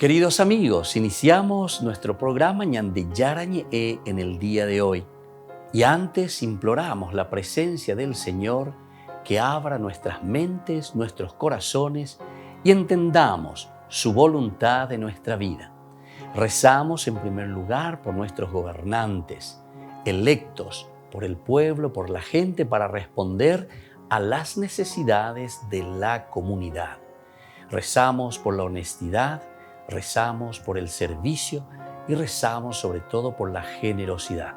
Queridos amigos, iniciamos nuestro programa Ñande Yarañe en el día de hoy. Y antes imploramos la presencia del Señor que abra nuestras mentes, nuestros corazones y entendamos su voluntad de nuestra vida. Rezamos en primer lugar por nuestros gobernantes, electos por el pueblo, por la gente, para responder a las necesidades de la comunidad. Rezamos por la honestidad, rezamos por el servicio y rezamos sobre todo por la generosidad.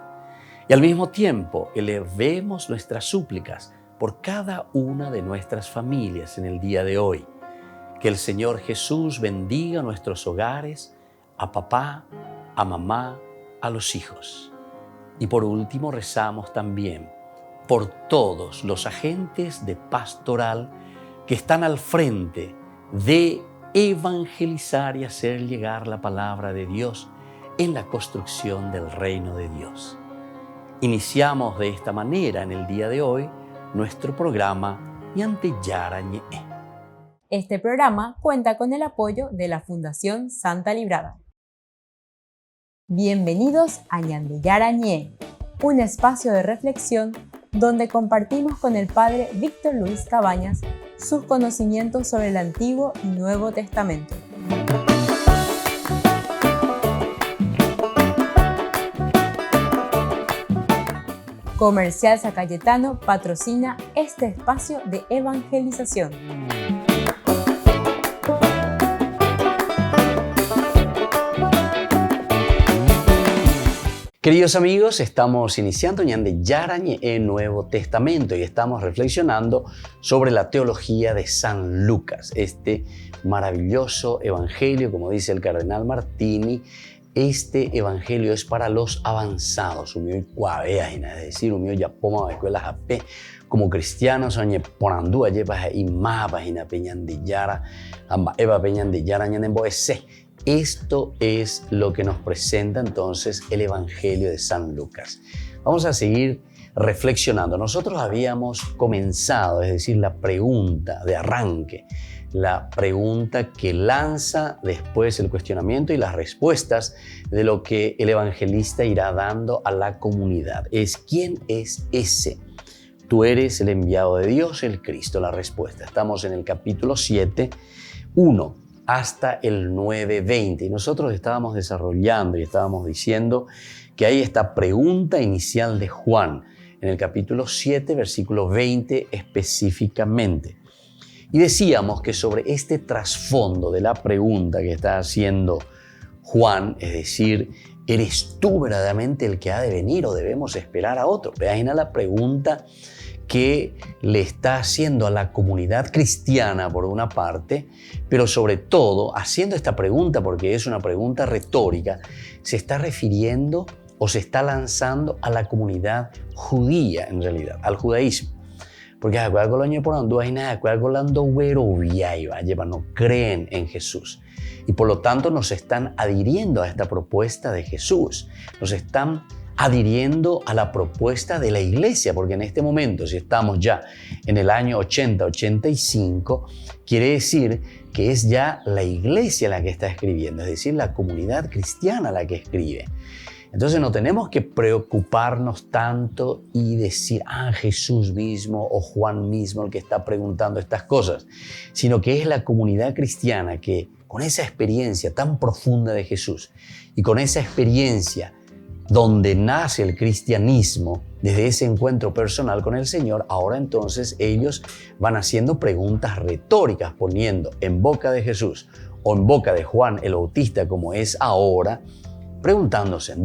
Y al mismo tiempo elevemos nuestras súplicas por cada una de nuestras familias en el día de hoy. Que el Señor Jesús bendiga nuestros hogares, a papá, a mamá, a los hijos. Y por último rezamos también por todos los agentes de pastoral que están al frente de evangelizar y hacer llegar la palabra de Dios en la construcción del reino de Dios. Iniciamos de esta manera en el día de hoy nuestro programa Ñande Yarañe. Este programa cuenta con el apoyo de la Fundación Santa Librada. Bienvenidos a Ñande Yarañe, un espacio de reflexión donde compartimos con el Padre Víctor Luis Cabañas sus conocimientos sobre el Antiguo y Nuevo Testamento. Comercial San Cayetano patrocina este espacio de evangelización. Queridos amigos, estamos iniciando Ñande Yarañe en Nuevo Testamento y estamos reflexionando sobre la teología de San Lucas, este maravilloso evangelio, como dice el cardenal Martini. Este evangelio es para los avanzados, es decir, ya poma escuelas AP, como cristianos, ponandú lleva y más página Ñande Yara, amba eva Ñande Yara Ñande Boese. Esto es lo que nos presenta entonces el Evangelio de San Lucas. Vamos a seguir reflexionando. Nosotros habíamos comenzado, es decir, la pregunta de arranque, la pregunta que lanza después el cuestionamiento y las respuestas de lo que el evangelista irá dando a la comunidad. ¿Quién es ese? Tú eres el enviado de Dios, el Cristo. La respuesta. Estamos en el capítulo 7, 1. Hasta el 9:20. Y nosotros estábamos desarrollando y estábamos diciendo que hay esta pregunta inicial de Juan en el capítulo 7, versículo 20 específicamente. Y decíamos que sobre este trasfondo de la pregunta que está haciendo Juan, es decir, ¿eres tú verdaderamente el que ha de venir o debemos esperar a otro? Vean la pregunta que le está haciendo a la comunidad cristiana por una parte, pero sobre todo haciendo esta pregunta porque es una pregunta retórica, se está refiriendo o se está lanzando a la comunidad judía en realidad, al judaísmo. Porque no creen en Jesús y por lo tanto nos están adhiriendo a esta propuesta de Jesús, nos están adhiriendo a la propuesta de la iglesia, porque en este momento, si estamos ya en el año 80-85, quiere decir que es ya la iglesia la que está escribiendo, es decir, la comunidad cristiana la que escribe. Entonces no tenemos que preocuparnos tanto y decir, Jesús mismo o Juan mismo el que está preguntando estas cosas, sino que es la comunidad cristiana que con esa experiencia tan profunda de Jesús y con esa experiencia donde nace el cristianismo, desde ese encuentro personal con el Señor, ahora entonces ellos van haciendo preguntas retóricas, poniendo en boca de Jesús o en boca de Juan el Bautista, como es ahora, preguntándose, es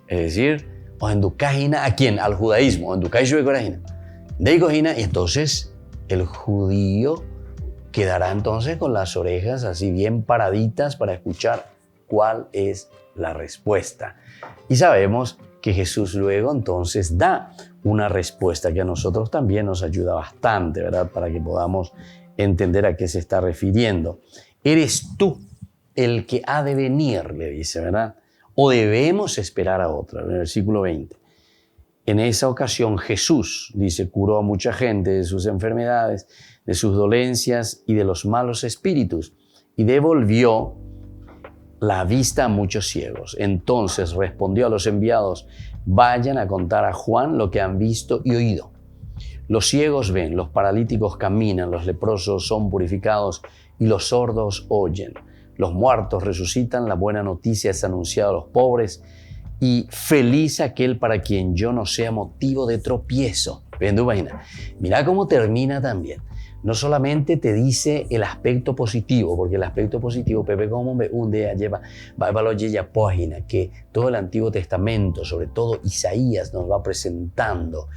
decir, o en Ducajina, ¿a quién? Al judaísmo, o en Ducajina, y entonces el judío quedará entonces con las orejas así bien paraditas para escuchar cuál es la respuesta. Y sabemos que Jesús luego entonces da una respuesta que a nosotros también nos ayuda bastante, ¿verdad? Para que podamos entender a qué se está refiriendo. Eres tú el que ha de venir, le dice, ¿verdad? O debemos esperar a otro, en el versículo 20. En esa ocasión Jesús, dice, curó a mucha gente de sus enfermedades, de sus dolencias y de los malos espíritus, y devolvió la vista a muchos ciegos. Entonces respondió a los enviados: vayan a contar a Juan lo que han visto y oído. Los ciegos ven, los paralíticos caminan, los leprosos son purificados y los sordos oyen. Los muertos resucitan, la buena noticia es anunciada a los pobres y feliz aquel para quien yo no sea motivo de tropiezo. Mira cómo termina también. No solamente te dice el aspecto positivo, porque el aspecto positivo, Pepe, como un día lleva página, que todo el Antiguo Testamento, sobre todo Isaías, nos va presentando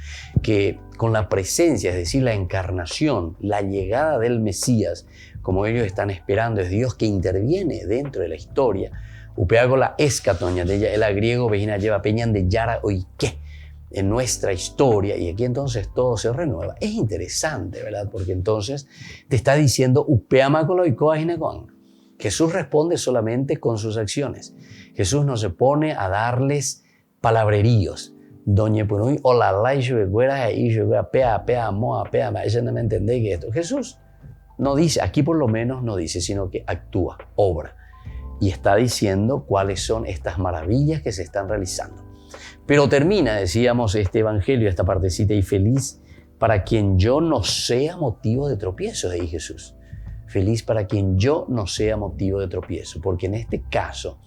que con la presencia, es decir, la encarnación, la llegada del Mesías, como ellos están esperando, es Dios que interviene dentro de la historia. Upeago la escatoña de ella, el griego, vejina lleva peñan de yara oike, en nuestra historia, y aquí entonces todo se renueva. Es interesante, ¿verdad? Porque entonces te está diciendo Jesús responde solamente con sus acciones. Jesús no se pone a darles palabreríos. Jesús no dice, aquí por lo menos no dice, sino que actúa, obra, y está diciendo cuáles son estas maravillas que se están realizando. Pero termina, decíamos, este evangelio, esta partecita, y feliz para quien yo no sea motivo de tropiezo, de Jesús. Feliz para quien yo no sea motivo de tropiezo, porque en este caso,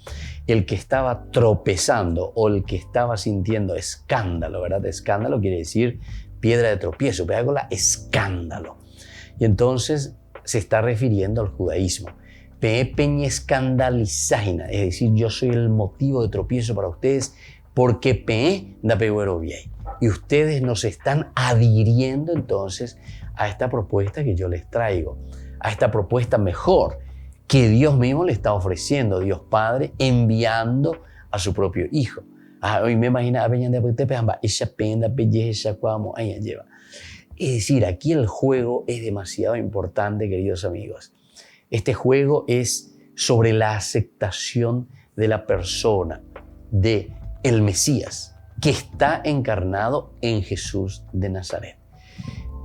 el que estaba tropezando o el que estaba sintiendo escándalo, ¿verdad? Escándalo quiere decir piedra de tropiezo, pero la escándalo. Y entonces se está refiriendo al judaísmo. Peña escandalizaina, es decir, yo soy el motivo de tropiezo para ustedes, porque da peguero bien. Y ustedes nos están adhiriendo entonces a esta propuesta que yo les traigo, a esta propuesta mejor que Dios mismo le está ofreciendo, Dios Padre enviando a su propio Hijo. Hoy me imagino, es decir, aquí el juego es demasiado importante, queridos amigos. Este juego es sobre la aceptación de la persona, de el Mesías, que está encarnado en Jesús de Nazaret.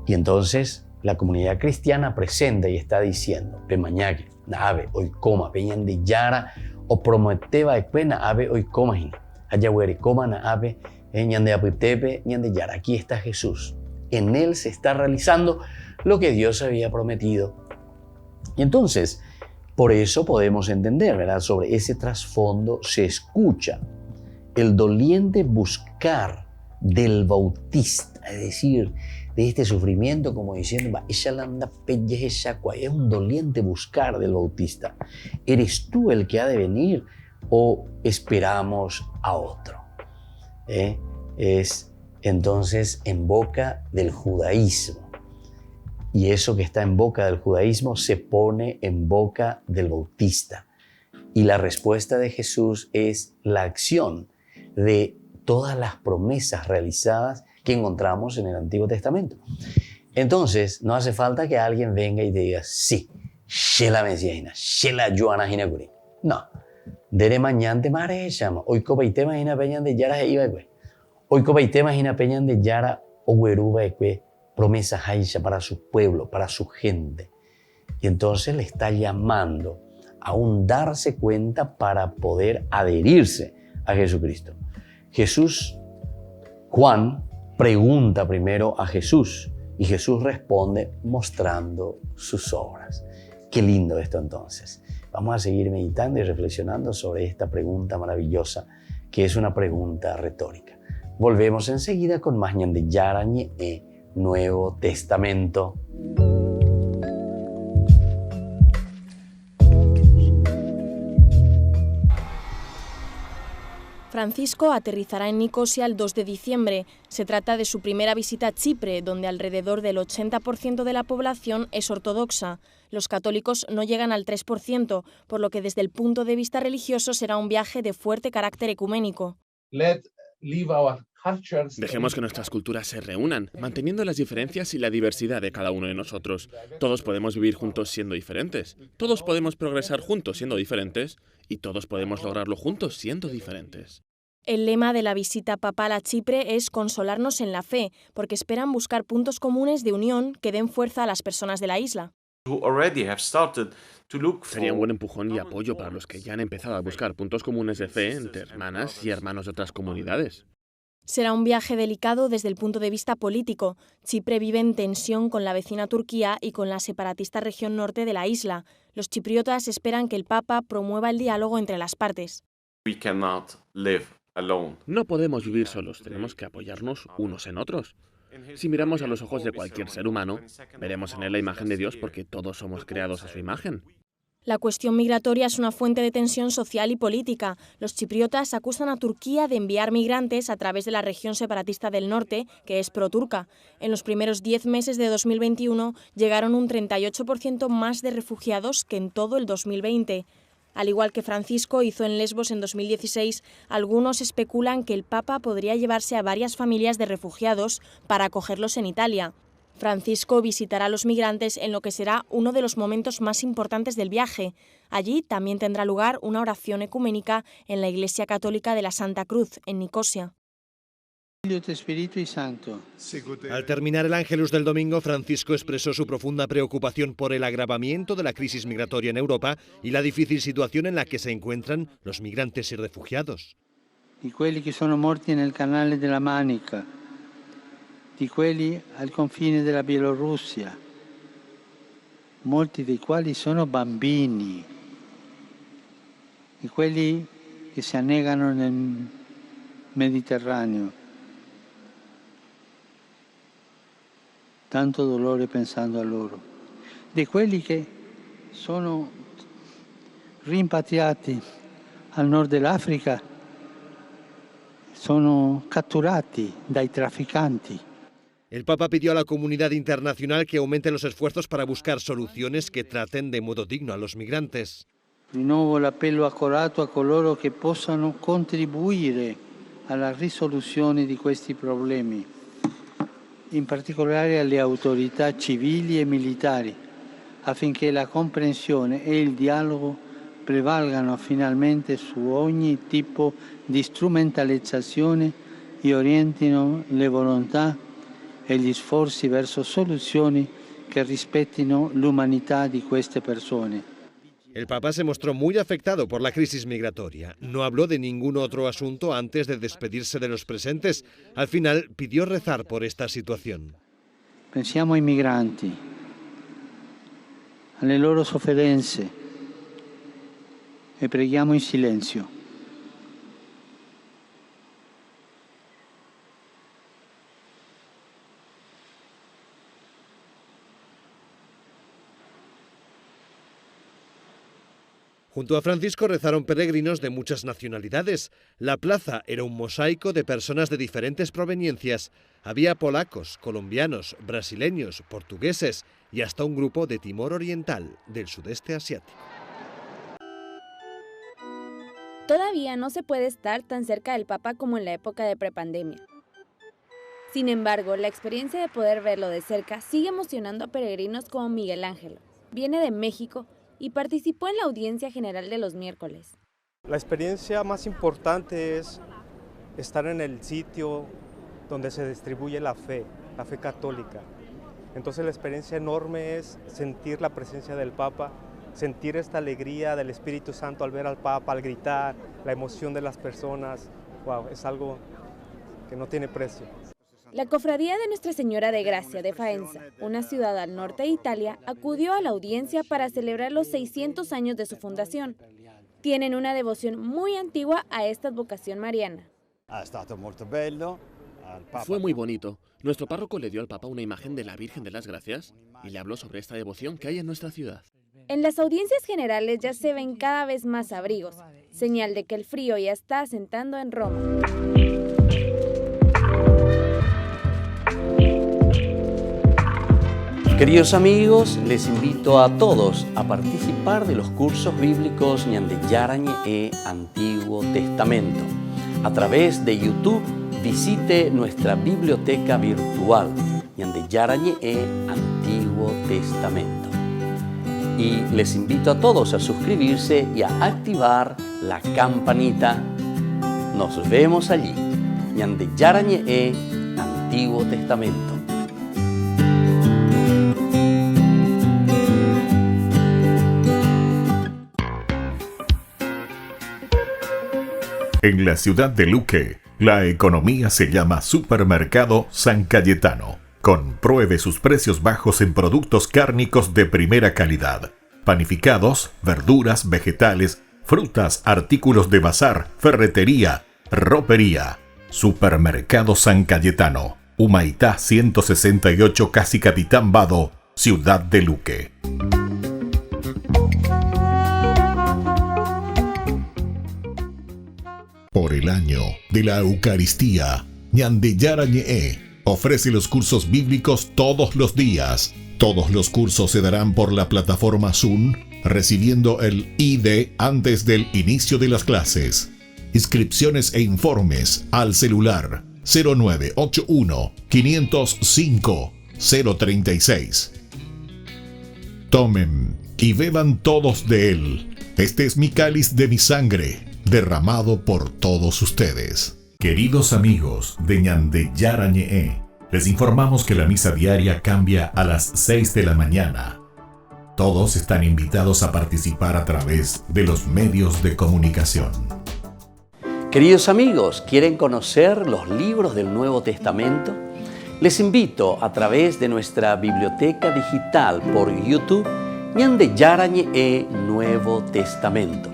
Y entonces la comunidad cristiana presenta y está diciendo, Pemañaque, Naave, hoy coma, peñan de Yara, o prometeba equena, ave, hoy coma, Ayahuere, coma, Naave, ñan de Apitepe, ñan de Yara. Aquí está Jesús. En él se está realizando lo que Dios había prometido. Y entonces, por eso podemos entender, ¿verdad? Sobre ese trasfondo se escucha el doliente buscar del bautista, es decir, de este sufrimiento, como diciendo, es un doliente buscar del bautista. ¿Eres tú el que ha de venir o esperamos a otro? Es entonces en boca del judaísmo. Y eso que está en boca del judaísmo se pone en boca del bautista. Y la respuesta de Jesús es la acción de todas las promesas realizadas que encontramos en el Antiguo Testamento. Entonces, no hace falta que alguien venga y te diga, sí, Shela Mesiaina, Shela Joana Hinakuri. No. Dere mañana te mare llama. Hoy copa y tema hina peñan de Yara e iba. Hoy copa y tema hina peñan de Yara o Gueruba promesas haisha para su pueblo, para su gente. Y entonces le está llamando a un darse cuenta para poder adherirse a Jesucristo. Juan pregunta primero a Jesús y Jesús responde mostrando sus obras. Qué lindo esto entonces. Vamos a seguir meditando y reflexionando sobre esta pregunta maravillosa que es una pregunta retórica. Volvemos enseguida con más ñan de Yarañe Nuevo Testamento. Francisco aterrizará en Nicosia el 2 de diciembre. Se trata de su primera visita a Chipre, donde alrededor del 80% de la población es ortodoxa. Los católicos no llegan al 3%, por lo que desde el punto de vista religioso será un viaje de fuerte carácter ecuménico. Dejemos que nuestras culturas se reúnan, manteniendo las diferencias y la diversidad de cada uno de nosotros. Todos podemos vivir juntos siendo diferentes. Todos podemos progresar juntos siendo diferentes. Y todos podemos lograrlo juntos siendo diferentes. El lema de la visita papal a Chipre es consolarnos en la fe, porque esperan buscar puntos comunes de unión que den fuerza a las personas de la isla. Sería un buen empujón y apoyo para los que ya han empezado a buscar puntos comunes de fe entre hermanas y hermanos de otras comunidades. Será un viaje delicado desde el punto de vista político. Chipre vive en tensión con la vecina Turquía y con la separatista región norte de la isla. Los chipriotas esperan que el Papa promueva el diálogo entre las partes. No podemos vivir solos, tenemos que apoyarnos unos en otros. Si miramos a los ojos de cualquier ser humano, veremos en él la imagen de Dios porque todos somos creados a su imagen. La cuestión migratoria es una fuente de tensión social y política. Los chipriotas acusan a Turquía de enviar migrantes a través de la región separatista del norte, que es pro-turca. En los primeros 10 meses de 2021 llegaron un 38% más de refugiados que en todo el 2020. Al igual que Francisco hizo en Lesbos en 2016, algunos especulan que el Papa podría llevarse a varias familias de refugiados para acogerlos en Italia. Francisco visitará a los migrantes en lo que será uno de los momentos más importantes del viaje. Allí también tendrá lugar una oración ecuménica en la Iglesia Católica de la Santa Cruz, en Nicosia. Al terminar el Ángelus del domingo, Francisco expresó su profunda preocupación por el agravamiento de la crisis migratoria en Europa y la difícil situación en la que se encuentran los migrantes y refugiados. Di quelli che sono morti nel canale della Manica, di quelli al confine della Bielorussia, molti dei quali sono bambini, di quelli che si annegano nel Mediterraneo. Tanto dolore pensando a loro, di quelli che sono rimpatriati al nord dell'Africa, sono catturati dai trafficanti. El Papa pidió a la comunidad internacional que aumente los esfuerzos para buscar soluciones que traten de modo digno a los migrantes. Rinnovo l'appello accorato a coloro che possano contribuire alla risoluzione di questi problemi, in particolare alle autorità civili e militari, affinché la comprensione e il dialogo prevalgano finalmente su ogni tipo di strumentalizzazione e orientino le volontà e gli sforzi verso soluzioni che rispettino l'umanità di queste persone. El Papa se mostró muy afectado por la crisis migratoria. No habló de ningún otro asunto antes de despedirse de los presentes. Al final pidió rezar por esta situación. Pensiamo ai migranti, alle loro sofferenze e preghiamo in silenzio. Junto a Francisco rezaron peregrinos de muchas nacionalidades. La plaza era un mosaico de personas de diferentes proveniencias. Había polacos, colombianos, brasileños, portugueses y hasta un grupo de Timor Oriental, del sudeste asiático. Todavía no se puede estar tan cerca del Papa como en la época de prepandemia. Sin embargo, la experiencia de poder verlo de cerca sigue emocionando a peregrinos como Miguel Ángel. Viene de México y participó en la audiencia general de los miércoles. La experiencia más importante es estar en el sitio donde se distribuye la fe católica. Entonces la experiencia enorme es sentir la presencia del Papa, sentir esta alegría del Espíritu Santo al ver al Papa, al gritar, la emoción de las personas. Wow, es algo que no tiene precio. La cofradía de Nuestra Señora de Gracia de Faenza, una ciudad al norte de Italia, acudió a la audiencia para celebrar los 600 años de su fundación. Tienen una devoción muy antigua a esta advocación mariana. Fue muy bonito. Nuestro párroco le dio al Papa una imagen de la Virgen de las Gracias y le habló sobre esta devoción que hay en nuestra ciudad. En las audiencias generales ya se ven cada vez más abrigos, señal de que el frío ya está asentando en Roma. Queridos amigos, les invito a todos a participar de los cursos bíblicos Ñande Yarañe e Antiguo Testamento. A través de YouTube, visite nuestra biblioteca virtual Ñande Yarañe e Antiguo Testamento. Y les invito a todos a suscribirse y a activar la campanita. Nos vemos allí. Ñande Yarañe e Antiguo Testamento. En la ciudad de Luque, la economía se llama Supermercado San Cayetano. Compruebe sus precios bajos en productos cárnicos de primera calidad. Panificados, verduras, vegetales, frutas, artículos de bazar, ferretería, ropería. Supermercado San Cayetano, Humaitá 168, Casi Capitán Vado, ciudad de Luque. Por el año de la Eucaristía, Ñande Yarañe ofrece los cursos bíblicos todos los días. Todos los cursos se darán por la plataforma Zoom, recibiendo el ID antes del inicio de las clases. Inscripciones e informes al celular 0981 505 036. Tomen y beban todos de él. Este es mi cáliz de mi sangre, derramado por todos ustedes. Queridos amigos de Ñande Yarañe, les informamos que la misa diaria cambia a las 6 de la mañana. Todos están invitados a participar a través de los medios de comunicación. Queridos amigos, ¿quieren conocer los libros del Nuevo Testamento? Les invito a través de nuestra biblioteca digital por YouTube, Ñande Yarañe Nuevo Testamento.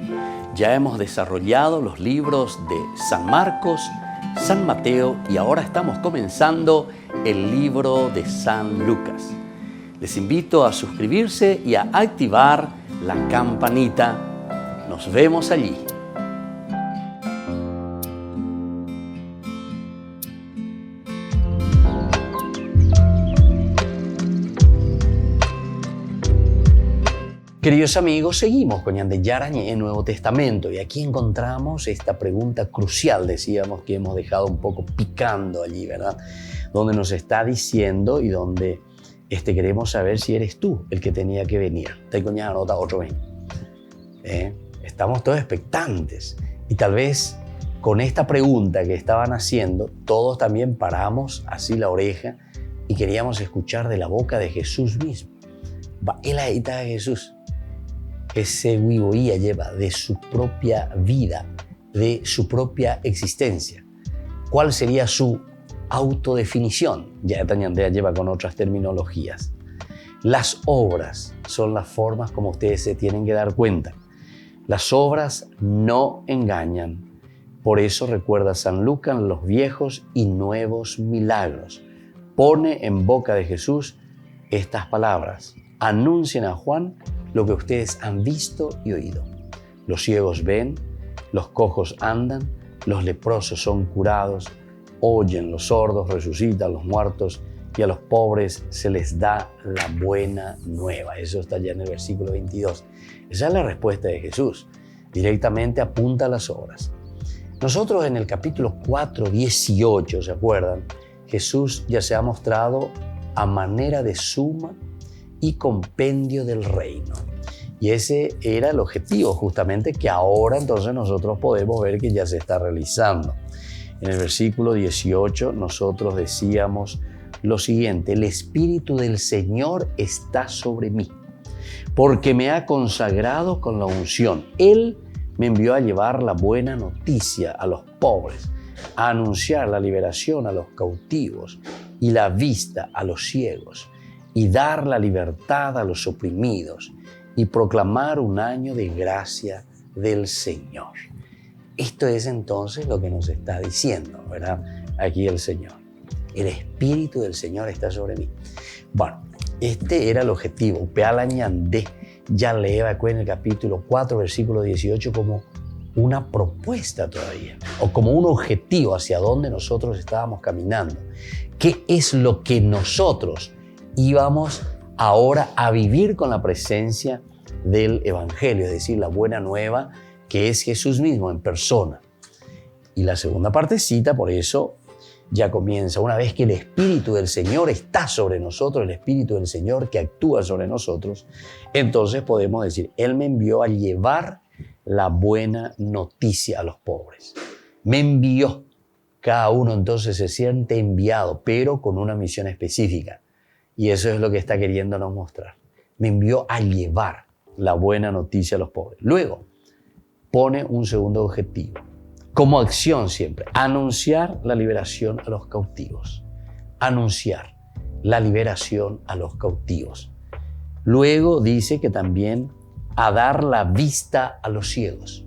Ya hemos desarrollado los libros de San Marcos, San Mateo y ahora estamos comenzando el libro de San Lucas. Les invito a suscribirse y a activar la campanita. Nos vemos allí. Queridos amigos, seguimos con Ñande Yarañe Nuevo Testamento y aquí encontramos esta pregunta crucial, decíamos que hemos dejado un poco picando allí, ¿verdad? Donde nos está diciendo y donde queremos saber si eres tú el que tenía que venir. Estamos todos expectantes y tal vez con esta pregunta que estaban haciendo, todos también paramos así la oreja y queríamos escuchar de la boca de Jesús mismo. Él ahí está Jesús. Ese huivoía lleva de su propia vida, de su propia existencia. ¿Cuál sería su autodefinición? Ya Ñande lleva con otras terminologías. Las obras son las formas como ustedes se tienen que dar cuenta. Las obras no engañan. Por eso recuerda San Lucas los viejos y nuevos milagros. Pone en boca de Jesús estas palabras. Anuncien a Juan lo que ustedes han visto y oído. Los ciegos ven, los cojos andan, los leprosos son curados, oyen, los sordos resucitan, los muertos y a los pobres se les da la buena nueva. Eso está ya en el versículo 22. Esa es la respuesta de Jesús. Directamente apunta a las obras. Nosotros en el capítulo 4, 18, ¿se acuerdan? Jesús ya se ha mostrado a manera de suma y compendio del reino. Y ese era el objetivo justamente que ahora entonces nosotros podemos ver que ya se está realizando. En el versículo 18 nosotros decíamos lo siguiente: el Espíritu del Señor está sobre mí, porque me ha consagrado con la unción. Él me envió a llevar la buena noticia a los pobres, a anunciar la liberación a los cautivos y la vista a los ciegos, y dar la libertad a los oprimidos y proclamar un año de gracia del Señor. Esto es entonces lo que nos está diciendo, ¿verdad? Aquí el Señor. El Espíritu del Señor está sobre mí. Bueno, este era el objetivo. Peala Ñande ya leía en el capítulo 4, versículo 18 como una propuesta todavía, o como un objetivo hacia donde nosotros estábamos caminando. ¿Qué es lo que nosotros íbamos ahora a vivir con la presencia del Evangelio, es decir, la buena nueva que es Jesús mismo en persona? Y la segunda partecita, por eso, ya comienza. Una vez que el Espíritu del Señor está sobre nosotros, el Espíritu del Señor que actúa sobre nosotros, entonces podemos decir, Él me envió a llevar la buena noticia a los pobres. Me envió. Cada uno entonces se siente enviado, pero con una misión específica. Y eso es lo que está queriéndonos mostrar. Me envió a llevar la buena noticia a los pobres. Luego, pone un segundo objetivo. como acción siempre, anunciar la liberación a los cautivos. Anunciar la liberación a los cautivos. Luego dice que también a dar la vista a los ciegos.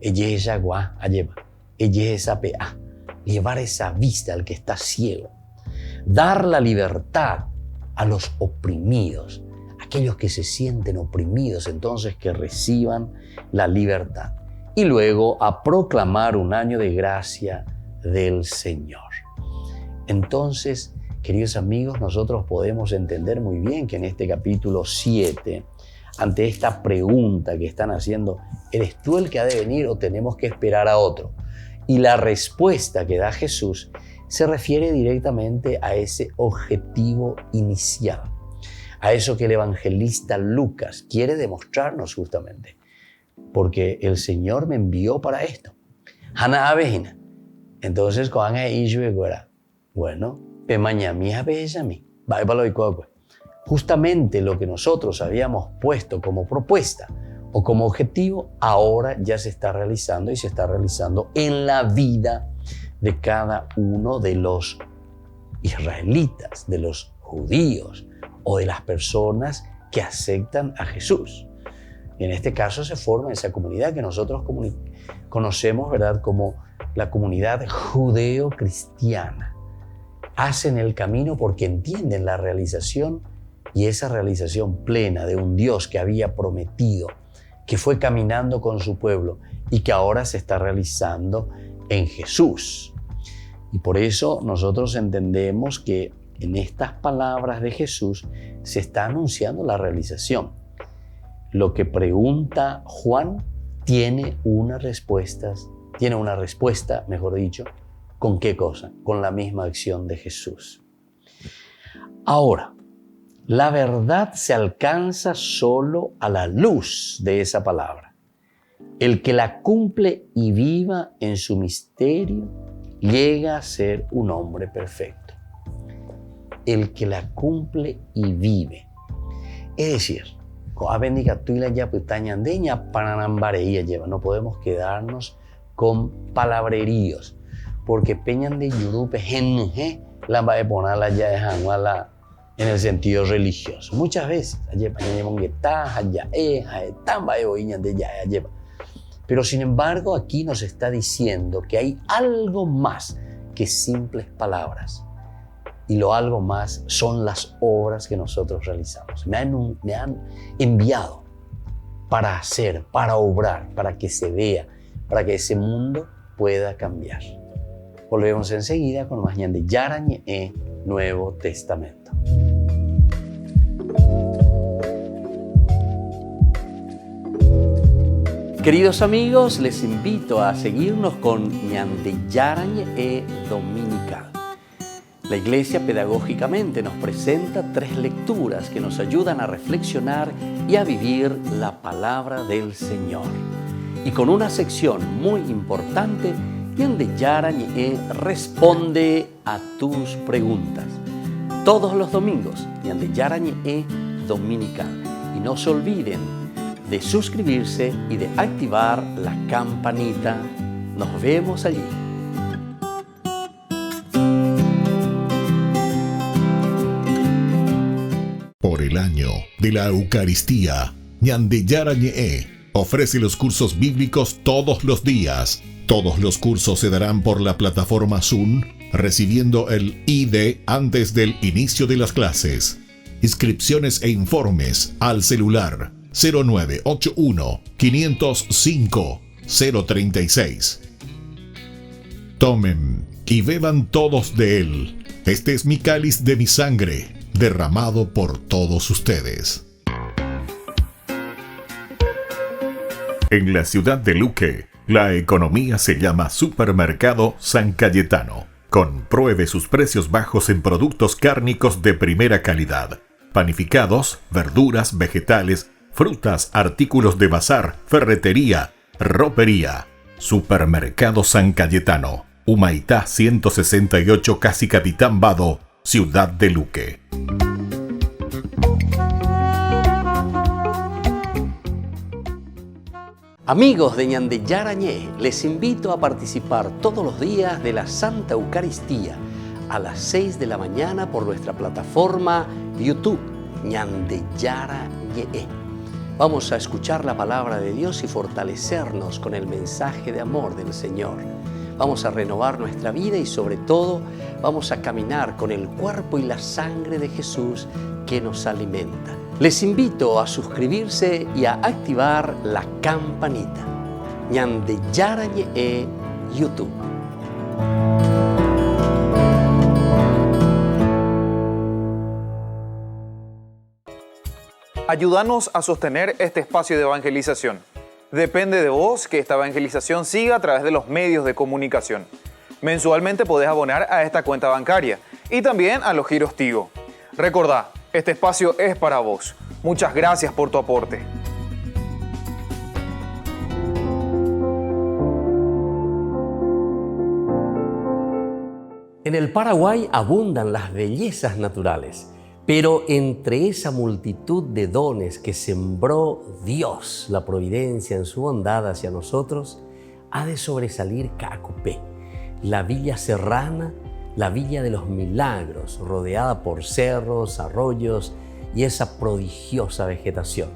Llevar esa vista al que está ciego. Dar la libertad a los oprimidos. Aquellos que se sienten oprimidos, entonces que reciban la libertad. Y luego a proclamar un año de gracia del Señor. Entonces, queridos amigos, nosotros podemos entender muy bien que en este capítulo 7, ante esta pregunta que están haciendo, ¿eres tú el que ha de venir o tenemos que esperar a otro? Y la respuesta que da Jesús se refiere directamente a ese objetivo inicial, a eso que el evangelista Lucas quiere demostrarnos justamente, porque el Señor me envió para esto. Entonces, bueno, justamente lo que nosotros habíamos puesto como propuesta o como objetivo, ahora ya se está realizando y se está realizando en la vida de cada uno de los israelitas, de los judíos o de las personas que aceptan a Jesús. Y en este caso se forma esa comunidad que nosotros conocemos, ¿verdad?, como la comunidad judeo-cristiana. Hacen el camino porque entienden la realización y esa realización plena de un Dios que había prometido, que fue caminando con su pueblo y que ahora se está realizando en Jesús. Y por eso nosotros entendemos que en estas palabras de Jesús se está anunciando la realización. Lo que pregunta Juan tiene una respuesta, mejor dicho, ¿con qué cosa? Con la misma acción de Jesús. Ahora, la verdad se alcanza solo a la luz de esa palabra. El que la cumple y viva en su misterio llega a ser un hombre perfecto. El que la cumple y vive. Es decir, no podemos quedarnos con palabreríos, porque peñan de yurupe la va a poner ya en el sentido religioso. Muchas veces, pero sin embargo aquí nos está diciendo que hay algo más que simples palabras. Y lo algo más son las obras que nosotros realizamos. Me han enviado para hacer, para obrar, para que se vea, para que ese mundo pueda cambiar. Volvemos enseguida con más de Yarañe Nuevo Testamento. Queridos amigos, les invito a seguirnos con Ñande Yarañe Dominical. La Iglesia pedagógicamente nos presenta 3 lecturas que nos ayudan a reflexionar y a vivir la palabra del Señor. Y con una sección muy importante, Ñande Yarañe responde a tus preguntas. Todos los domingos, Ñande Yarañe Dominical. Y no se olviden de suscribirse y de activar la campanita. Nos vemos allí. Por el año de la Eucaristía, Ñande Yarañe ofrece los cursos bíblicos todos los días. Todos los cursos se darán por la plataforma Zoom, recibiendo el ID antes del inicio de las clases. Inscripciones e informes al celular 0981 505 036. Tomen y beban todos de él. Este es mi cáliz de mi sangre, derramado por todos ustedes. En la ciudad de Luque, la economía se llama Supermercado San Cayetano. Compruebe sus precios bajos en productos cárnicos de primera calidad. Panificados, verduras, vegetales, frutas, artículos de bazar, ferretería, ropería. Supermercado San Cayetano, Humaitá 168, Casi Capitán Vado, Ciudad de Luque. Amigos de Ñande Yarañé, les invito a participar todos los días de la Santa Eucaristía a las 6 de la mañana por nuestra plataforma YouTube, Ñande Yarañé. Vamos a escuchar la palabra de Dios y fortalecernos con el mensaje de amor del Señor. Vamos a renovar nuestra vida y sobre todo vamos a caminar con el cuerpo y la sangre de Jesús que nos alimenta. Les invito a suscribirse y a activar la campanita. Ñande Yarañé YouTube. Ayúdanos a sostener este espacio de evangelización. Depende de vos que esta evangelización siga a través de los medios de comunicación. Mensualmente podés abonar a esta cuenta bancaria y también a los giros Tigo. Recordá, este espacio es para vos. Muchas gracias por tu aporte. En el Paraguay abundan las bellezas naturales, pero entre esa multitud de dones que sembró Dios, la providencia en su bondad hacia nosotros, ha de sobresalir Caacupé, la villa serrana, la villa de los milagros, rodeada por cerros, arroyos y esa prodigiosa vegetación.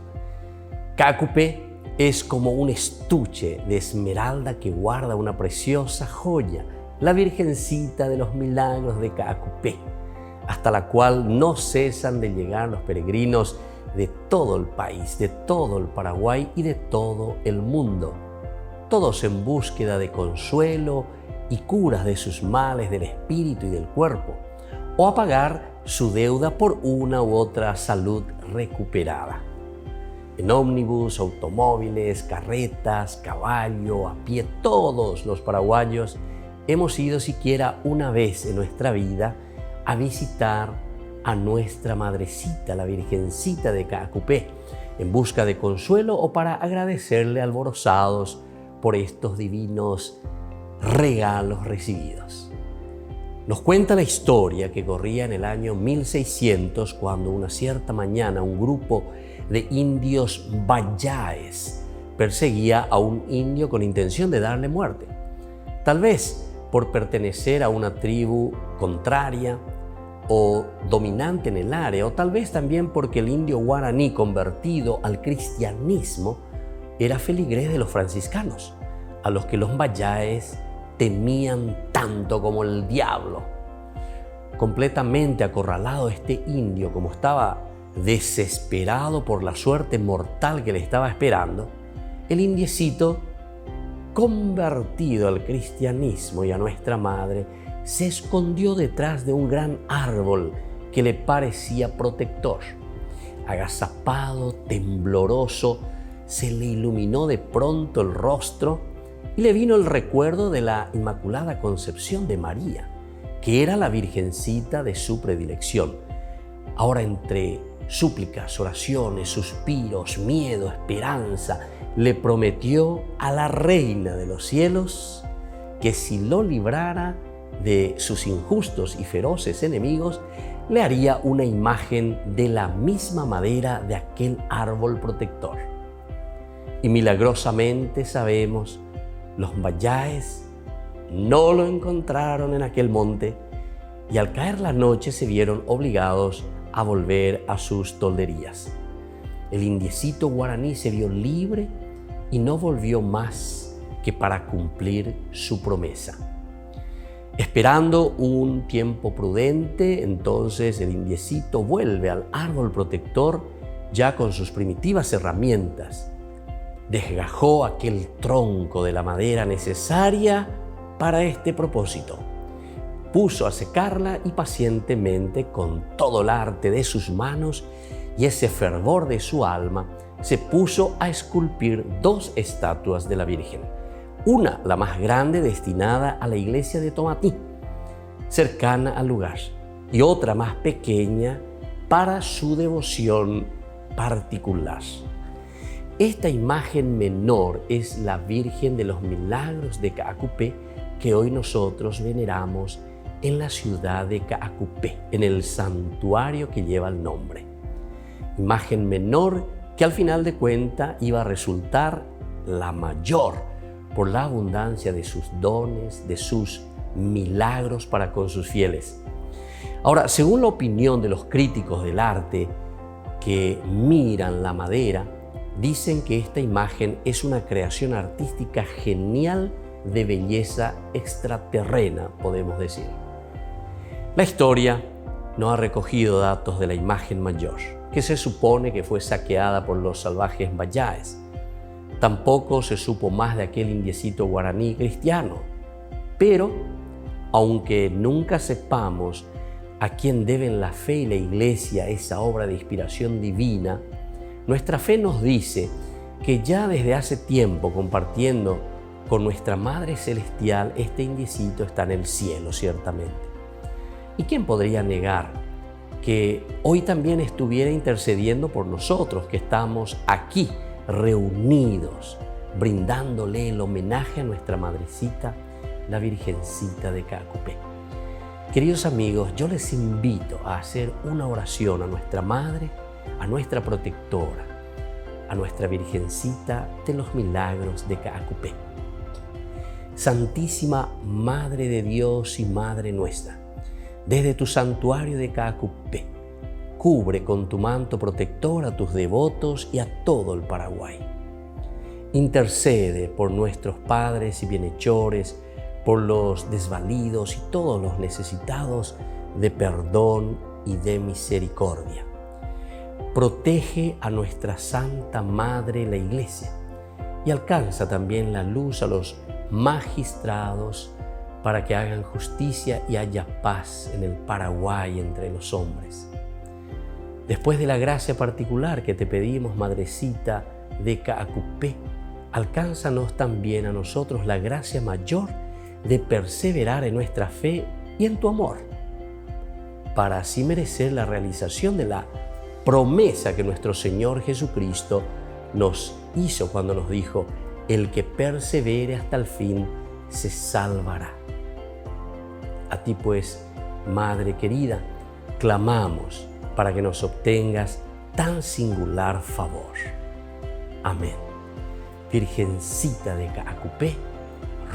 Caacupé es como un estuche de esmeralda que guarda una preciosa joya, la Virgencita de los Milagros de Caacupé, hasta la cual no cesan de llegar los peregrinos de todo el país, de todo el Paraguay y de todo el mundo, todos en búsqueda de consuelo y curas de sus males del espíritu y del cuerpo, o a pagar su deuda por una u otra salud recuperada. En ómnibus, automóviles, carretas, caballo, a pie, todos los paraguayos hemos ido siquiera una vez en nuestra vida a visitar a nuestra madrecita, la Virgencita de Caacupé, en busca de consuelo o para agradecerle alborozados por estos divinos regalos recibidos. Nos cuenta la historia que corría en el año 1600 cuando una cierta mañana un grupo de indios bayáes perseguía a un indio con intención de darle muerte. Tal vez por pertenecer a una tribu contraria o dominante en el área, o tal vez también porque el indio guaraní convertido al cristianismo era feligrés de los franciscanos, a los que los bayáes temían tanto como el diablo. Completamente acorralado este indio, como estaba desesperado por la suerte mortal que le estaba esperando, el indiecito, convertido al cristianismo y a nuestra madre, se escondió detrás de un gran árbol que le parecía protector. Agazapado, tembloroso, se le iluminó de pronto el rostro y le vino el recuerdo de la Inmaculada Concepción de María, que era la Virgencita de su predilección. Ahora, entre súplicas, oraciones, suspiros, miedo, esperanza, le prometió a la Reina de los Cielos que si lo librara de sus injustos y feroces enemigos, le haría una imagen de la misma madera de aquel árbol protector. Y milagrosamente sabemos, los bayáes no lo encontraron en aquel monte y al caer la noche se vieron obligados a volver a sus tolderías. El indiecito guaraní se vio libre y no volvió más que para cumplir su promesa. Esperando un tiempo prudente, entonces el indiecito vuelve al árbol protector ya con sus primitivas herramientas. Desgajó aquel tronco de la madera necesaria para este propósito. Puso a secarla y pacientemente, con todo el arte de sus manos y ese fervor de su alma, se puso a esculpir dos estatuas de la Virgen. Una, la más grande, destinada a la iglesia de Tomatí, cercana al lugar, y otra más pequeña para su devoción particular. Esta imagen menor es la Virgen de los Milagros de Caacupé, que hoy nosotros veneramos en la ciudad de Caacupé, en el santuario que lleva el nombre. Imagen menor que al final de cuentas iba a resultar la mayor por la abundancia de sus dones, de sus milagros para con sus fieles. Ahora, según la opinión de los críticos del arte que miran la madera, dicen que esta imagen es una creación artística genial de belleza extraterrena, podemos decir. La historia no ha recogido datos de la imagen mayor, que se supone que fue saqueada por los salvajes mayáes. Tampoco se supo más de aquel indiecito guaraní cristiano. Pero, aunque nunca sepamos a quién deben la fe y la Iglesia esa obra de inspiración divina, nuestra fe nos dice que ya desde hace tiempo, compartiendo con nuestra Madre Celestial, este indiecito está en el cielo, ciertamente. ¿Y quién podría negar que hoy también estuviera intercediendo por nosotros, que estamos aquí reunidos, brindándole el homenaje a nuestra Madrecita, la Virgencita de Caacupé? Queridos amigos, yo les invito a hacer una oración a nuestra Madre, a nuestra protectora, a nuestra Virgencita de los Milagros de Caacupé. Santísima Madre de Dios y Madre nuestra, desde tu santuario de Caacupé, cubre con tu manto protector a tus devotos y a todo el Paraguay. Intercede por nuestros padres y bienhechores, por los desvalidos y todos los necesitados de perdón y de misericordia. Protege a nuestra Santa Madre, la Iglesia, y alcanza también la luz a los magistrados para que hagan justicia y haya paz en el Paraguay entre los hombres. Después de la gracia particular que te pedimos, Madrecita de Caacupé, alcánzanos también a nosotros la gracia mayor de perseverar en nuestra fe y en tu amor, para así merecer la realización de la promesa que nuestro Señor Jesucristo nos hizo cuando nos dijo: el que persevere hasta el fin se salvará. A ti pues, Madre querida, clamamos para que nos obtengas tan singular favor. Amén. Virgencita de Caacupé,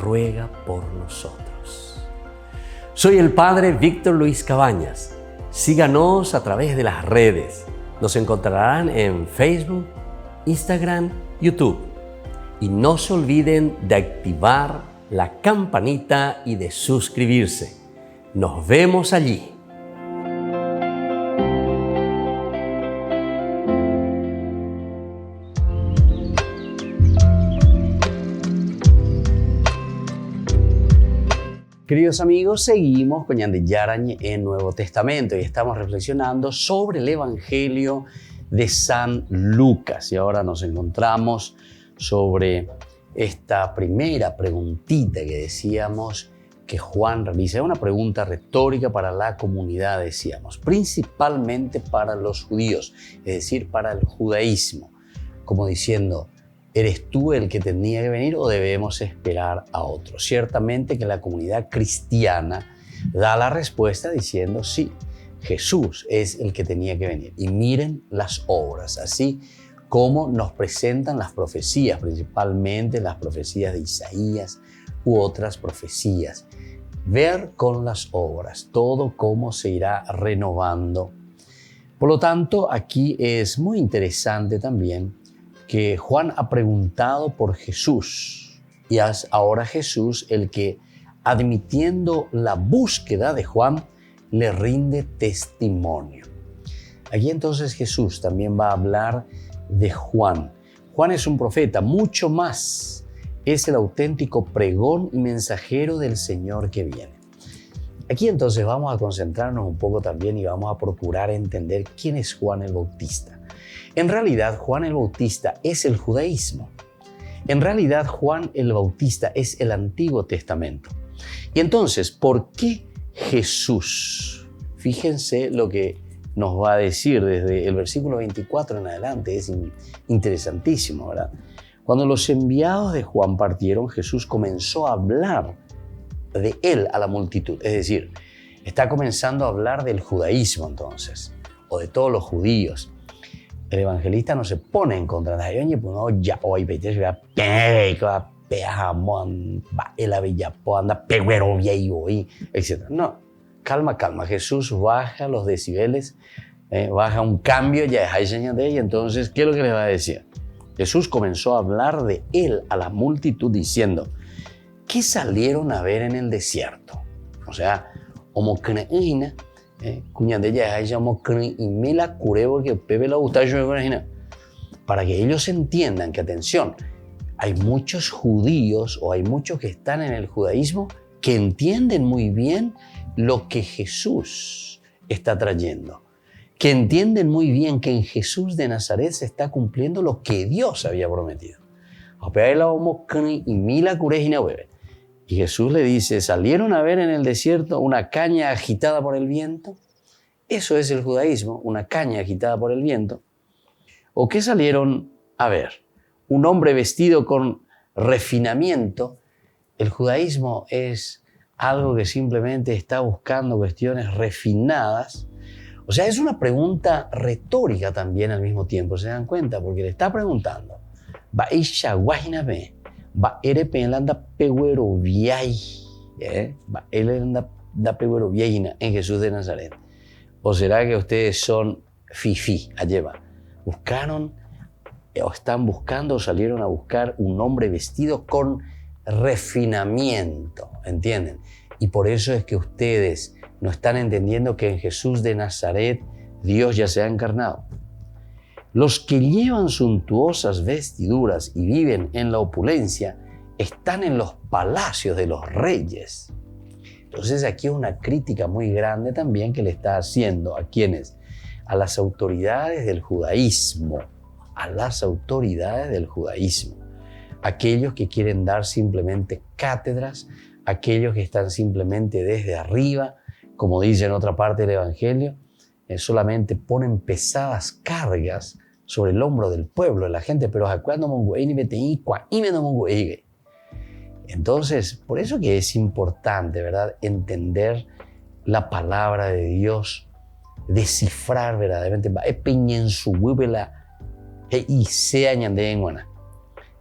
ruega por nosotros. Soy el Padre Víctor Luis Cabañas. Síganos a través de las redes. Nos encontrarán en Facebook, Instagram, YouTube. Y no se olviden de activar la campanita y de suscribirse. Nos vemos allí. Queridos amigos, seguimos con Ñande Yarañe en Nuevo Testamento y estamos reflexionando sobre el Evangelio de San Lucas. Y ahora nos encontramos sobre esta primera preguntita que decíamos que Juan realiza. Es una pregunta retórica para la comunidad, decíamos, principalmente para los judíos, es decir, para el judaísmo, como diciendo: ¿eres tú el que tenía que venir o debemos esperar a otro? Ciertamente que la comunidad cristiana da la respuesta diciendo: sí, Jesús es el que tenía que venir. Y miren las obras, así como nos presentan las profecías, principalmente las profecías de Isaías u otras profecías. Ver con las obras todo cómo se irá renovando. Por lo tanto, aquí es muy interesante también que Juan ha preguntado por Jesús y es ahora Jesús el que, admitiendo la búsqueda de Juan, le rinde testimonio. Aquí entonces Jesús también va a hablar de Juan. Juan es un profeta, mucho más. Es el auténtico pregón y mensajero del Señor que viene. Aquí entonces vamos a concentrarnos un poco también y vamos a procurar entender quién es Juan el Bautista. En realidad, Juan el Bautista es el judaísmo. En realidad, Juan el Bautista es el Antiguo Testamento. Y entonces, ¿por qué Jesús? Fíjense lo que nos va a decir desde el versículo 24 en adelante. Es interesantísimo, ¿verdad? Cuando los enviados de Juan partieron, Jesús comenzó a hablar de él a la multitud. Es decir, está comenzando a hablar del judaísmo entonces, o de todos los judíos. el evangelista no se pone en contra de nadie. Oye, pues no, ya hoy vete, ya pejamón, va el avillapo, anda peguero hoy, etc. No, calma. Jesús baja los decibeles, baja un cambio, ya hay señal de ella. Entonces, ¿qué es lo que le va a decir? Jesús comenzó a hablar de él a la multitud diciendo, ¿qué salieron a ver en el desierto? O sea, homocreína, cuñandella es homocreína, y me la curé porque Pepe la gusta yo me imagino. Para que ellos entiendan que, atención, hay muchos judíos o hay muchos que están en el judaísmo que entienden muy bien lo que Jesús está trayendo, que entienden muy bien que en Jesús de Nazaret se está cumpliendo lo que Dios había prometido. Y Jesús le dice, ¿salieron a ver en el desierto una caña agitada por el viento? Eso es el judaísmo, una caña agitada por el viento. ¿O qué salieron a ver? Un hombre vestido con refinamiento. El judaísmo es algo que simplemente está buscando cuestiones refinadas. O sea, es una pregunta retórica también al mismo tiempo, ¿se dan cuenta? Porque le está preguntando, va erepelanda peguero viay, va elanda peguero viayina en Jesús de Nazaret. ¿O será que ustedes son fifí, alleva? Buscaron o están buscando o salieron a buscar un hombre vestido con refinamiento, ¿entienden? Y por eso es que ustedes no están entendiendo que en Jesús de Nazaret Dios ya se ha encarnado. Los que llevan suntuosas vestiduras y viven en la opulencia están en los palacios de los reyes. Entonces aquí hay una crítica muy grande también que le está haciendo a quienes, a las autoridades del judaísmo, aquellos que quieren dar simplemente cátedras, aquellos que están simplemente desde arriba, como dice en otra parte del Evangelio, solamente ponen pesadas cargas sobre el hombro del pueblo, de la gente, pero entonces, por eso que es importante, ¿verdad?, entender la palabra de Dios, descifrar verdaderamente.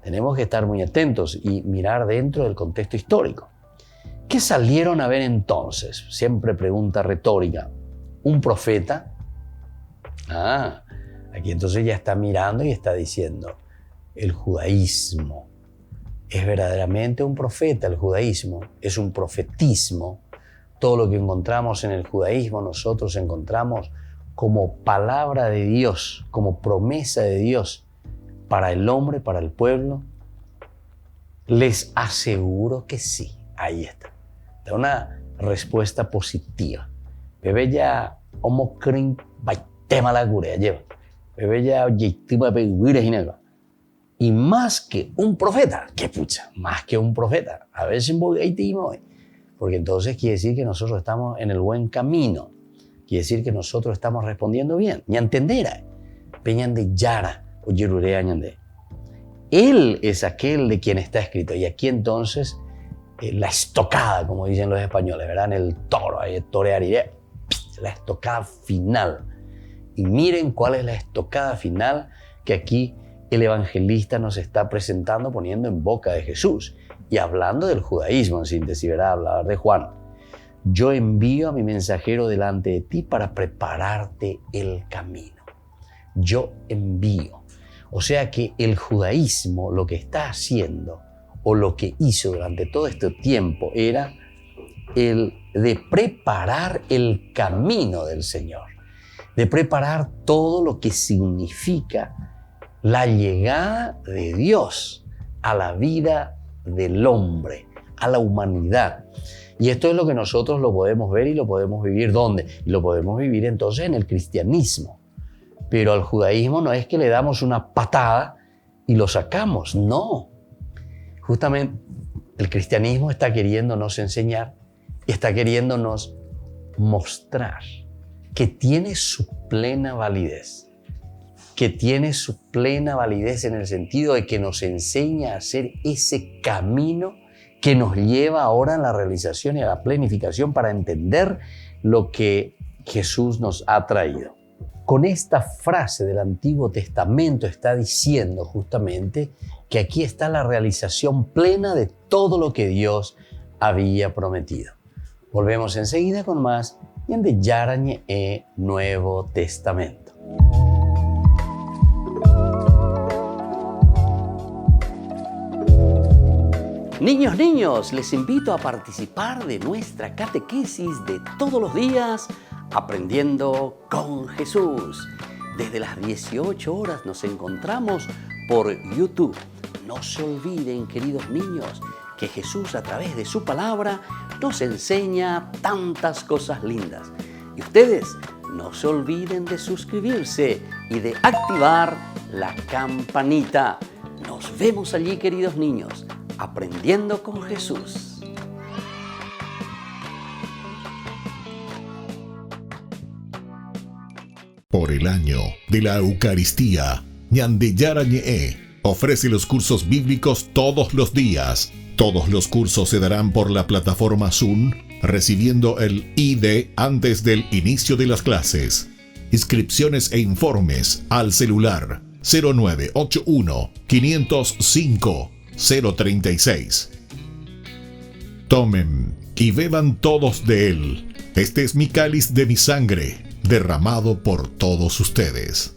Tenemos que estar muy atentos y mirar dentro del contexto histórico. ¿Qué salieron a ver entonces? Siempre pregunta retórica. ¿Un profeta? Aquí entonces ya está mirando y está diciendo, el judaísmo es verdaderamente un profeta, el judaísmo es un profetismo. Todo lo que encontramos en el judaísmo nosotros encontramos como palabra de Dios, como promesa de Dios para el hombre, para el pueblo. Les aseguro que sí. Ahí está. Da una respuesta positiva. Bebé ya homocrin tema la cura lleva. Bebé ya objetivo de y más que un profeta, ¿qué pucha? Más que un profeta. A veces porque entonces quiere decir que nosotros estamos en el buen camino. Quiere decir que nosotros estamos respondiendo bien. Ñantendera, peñan de Yara o Yerurea Ñande. Él es aquel de quien está escrito. Y aquí entonces la estocada, como dicen los españoles, ¿verdad? En el toro, ahí toreariré, la estocada final. Y miren cuál es la estocada final que aquí el evangelista nos está presentando, poniendo en boca de Jesús y hablando del judaísmo en síntesis, ¿verdad? Hablar de Juan. Yo envío a mi mensajero delante de ti para prepararte el camino. Yo envío. O sea que el judaísmo lo que está haciendo o lo que hizo durante todo este tiempo era el de preparar el camino del Señor, de preparar todo lo que significa la llegada de Dios a la vida del hombre, a la humanidad. Y esto es lo que nosotros lo podemos ver y lo podemos vivir ¿dónde? Y lo podemos vivir entonces en el cristianismo. Pero al judaísmo no es que le damos una patada y lo sacamos, no. Justamente el cristianismo está queriéndonos enseñar y está queriéndonos mostrar que tiene su plena validez. Que tiene su plena validez en el sentido de que nos enseña a hacer ese camino que nos lleva ahora a la realización y a la planificación para entender lo que Jesús nos ha traído. con esta frase del Antiguo Testamento está diciendo justamente que aquí está la realización plena de todo lo que Dios había prometido. Volvemos enseguida con más de Yarañe e Nuevo Testamento. Niños, les invito a participar de nuestra catequesis de todos los días, Aprendiendo con Jesús. Desde las 18 horas nos encontramos por YouTube. No se olviden, queridos niños, que Jesús a través de su palabra nos enseña tantas cosas lindas. Y ustedes no se olviden de suscribirse y de activar la campanita. Nos vemos allí, queridos niños, Aprendiendo con Jesús. Por el año de la Eucaristía, Ñande Yarañe ofrece los cursos bíblicos todos los días. Todos los cursos se darán por la plataforma Zoom, recibiendo el ID antes del inicio de las clases. Inscripciones e informes al celular 0981 505 036. Tomen y beban todos de él. Este es mi cáliz de mi sangre, derramado por todos ustedes.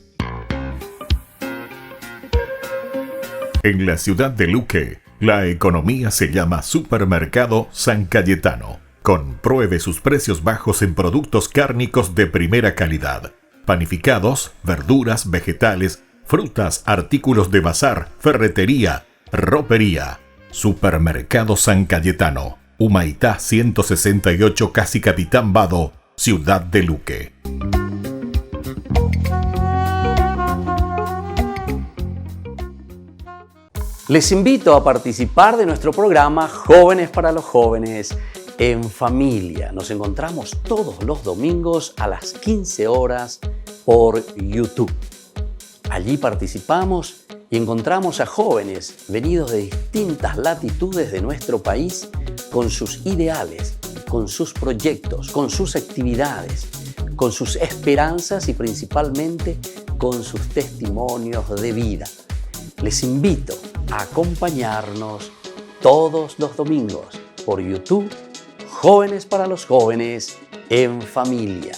En la ciudad de Luque, la economía se llama Supermercado San Cayetano. Compruebe sus precios bajos en productos cárnicos de primera calidad. Panificados, verduras, vegetales, frutas, artículos de bazar, ferretería, ropería. Supermercado San Cayetano, Humaitá 168, Casi Capitán Vado, ciudad de Luque. Les invito a participar de nuestro programa Jóvenes para los Jóvenes en Familia. Nos encontramos todos los domingos a las 15 horas por YouTube. Allí participamos y encontramos a jóvenes venidos de distintas latitudes de nuestro país con sus ideales, con sus proyectos, con sus actividades, con sus esperanzas y principalmente con sus testimonios de vida. Les invito a acompañarnos todos los domingos por YouTube, Jóvenes para los Jóvenes en Familia.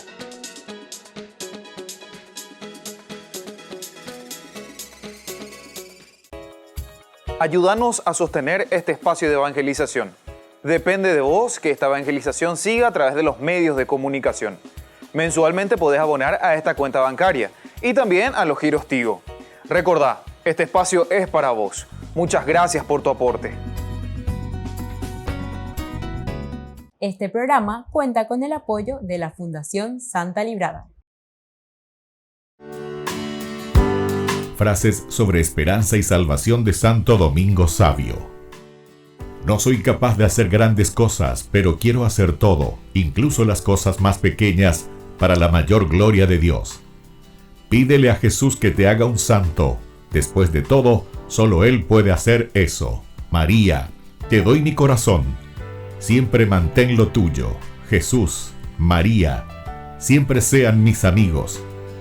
Ayúdanos a sostener este espacio de evangelización. Depende de vos que esta evangelización siga a través de los medios de comunicación. Mensualmente podés abonar a esta cuenta bancaria y también a los giros Tigo. Recordá, este espacio es para vos. Muchas gracias por tu aporte. Este programa cuenta con el apoyo de la Fundación Santa Librada. Frases sobre esperanza y salvación de Santo Domingo Sabio. No soy capaz de hacer grandes cosas, pero quiero hacer todo, incluso las cosas más pequeñas, para la mayor gloria de Dios. Pídele a Jesús que te haga un santo. Después de todo, solo Él puede hacer eso. María, te doy mi corazón. Siempre mantén lo tuyo. Jesús, María, siempre sean mis amigos.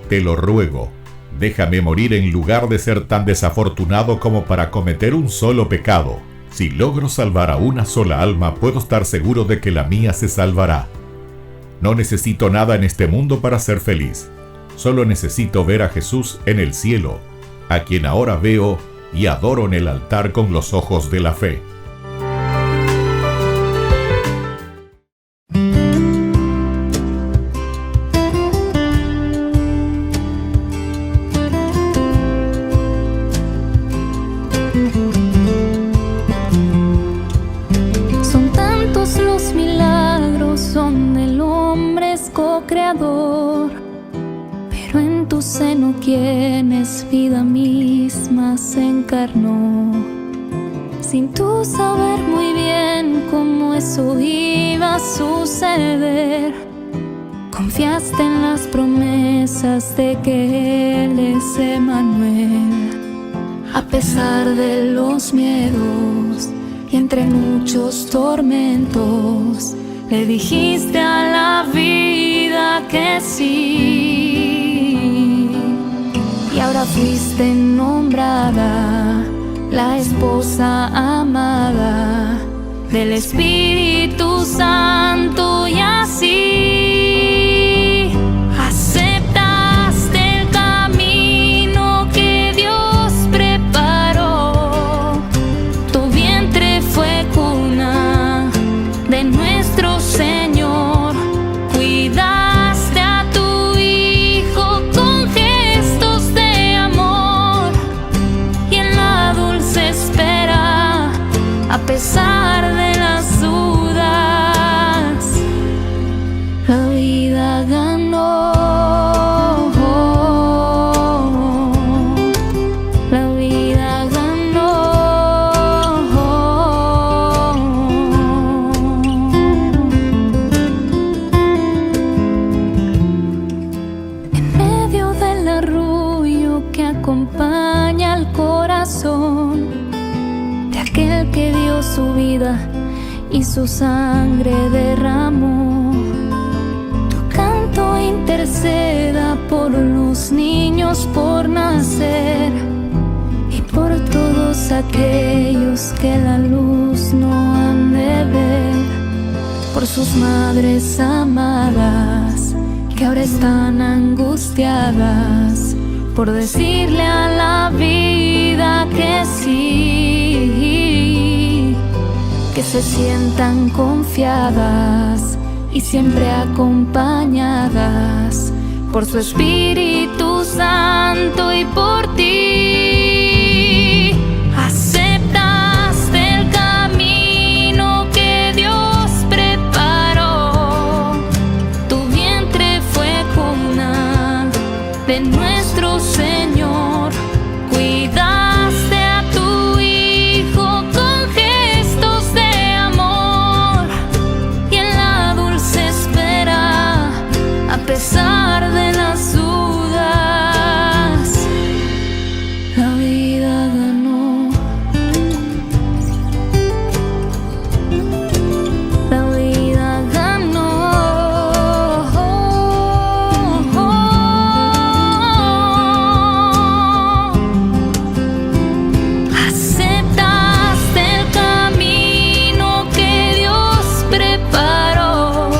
Te lo ruego. Déjame morir en lugar de ser tan desafortunado como para cometer un solo pecado. Si logro salvar a una sola alma, puedo estar seguro de que la mía se salvará. No necesito nada en este mundo para ser feliz. Solo necesito ver a Jesús en el cielo, a quien ahora veo y adoro en el altar con los ojos de la fe. Son tantos los milagros donde el hombre es co-creador, pero en tu seno quien es vida misma se encarnó. Sin tú saber muy bien cómo eso iba a suceder, confiaste en las promesas de que Él es Emmanuel. A pesar de los miedos y entre muchos tormentos, le dijiste a la vida que sí. ya fuiste nombrada la esposa amada del Espíritu Santo, y así aceptaste el camino que Dios preparó. Tu vientre fue cuna de nuestro Señor, cuidaste a tu Hijo con gestos de amor, y en la dulce espera, a pesar de las dudas, la vida ganó. La vida ganó. En medio del arrullo que acompaña al corazón de aquel que dio su vida y su sangre derramó, tu canto interceda por los niños por nacer y por todos aquellos que la luz no han de ver, por sus madres amadas que ahora están angustiadas por decirle a la vida que sí, que se sientan confiadas y siempre acompañadas por su Espíritu Santo y por ti. Aceptaste el camino que Dios preparó. Tu vientre fue cuna de nuestro Señor, cuidaste a tu Hijo con gestos de amor, y en la dulce espera, a pesar de las dudas, la vida ganó. La vida ganó. Aceptaste el camino que Dios preparó.